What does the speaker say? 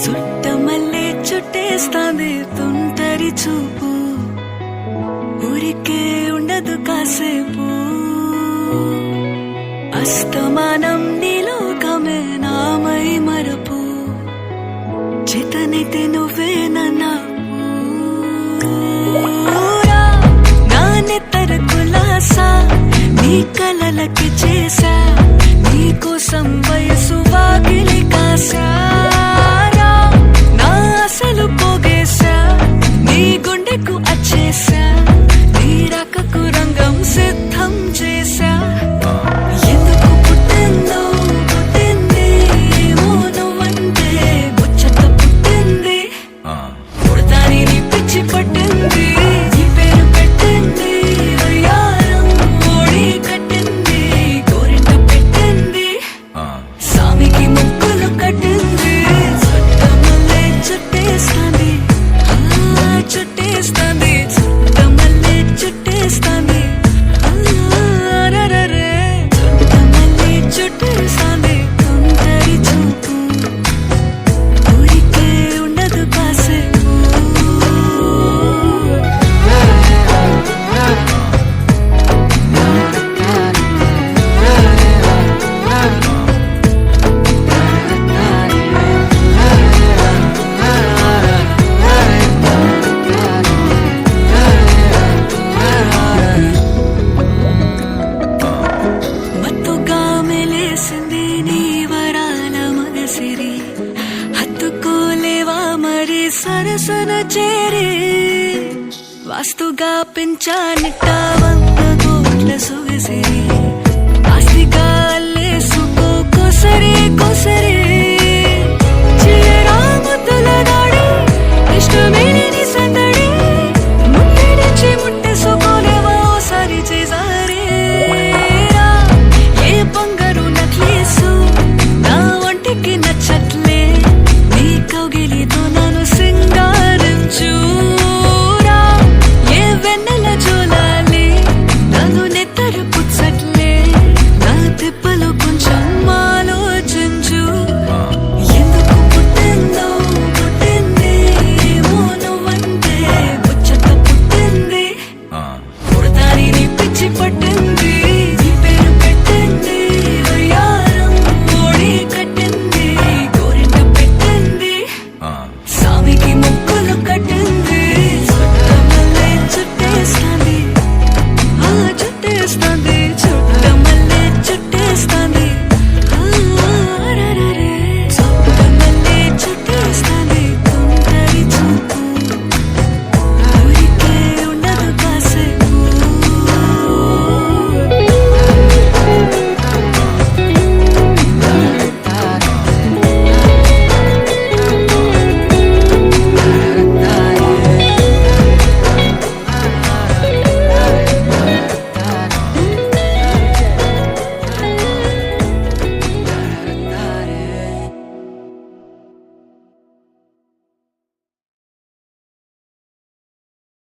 చుట్టమల్లే చుట్టేస్తాంది తుంటరి చూపు, ఊరికే ఉండదు కాసేపు. అస్తమానం నీలోకమే నామై మరపు, చేతనైతే నువ్వే నన్నా నానెత్తర కులాసా నీ కలలకి చేసా, నీ కోసం వయసు వాకిలి కాసా. నా అసలు పోగేశా, నీ గుండెకు అచ్చేసా, నీ రకకు రంగం సిద్ధం చేశా. ఎందుకు పుట్టిందో పుట్టింది ఏమో నువ్వంటే ముచ్చట పుట్టింది, పుడతాని నీ పిచ్చి పట్టింది. నీ పేరు పెట్టింది వయ్యారం, ఓడి కట్టింది గోరింట పెట్టింది, సామికి ముక్కులు కట్టింది. చుట్టమల్లే చుట్టేస్తాంది చుట్టేస్తాంది, చుట్టమల్లే చుట్టేస్తాంది. అరరరే చుట్టమల్లే చుట్టేస్తాంది తుంటరి చూపు, ఊరికే ఉండదు కాసేపు. మత్తుగా మెలేసింది నీ వరాల మగసిరి, హత్తుకోలేవా మరి సరసన చేరి. వాస్తుగా పెంచానిట్ట 100 కోట్ల సొగసిరి, ఆస్తిగా అల్లేసుకో కొసరి కొసరి.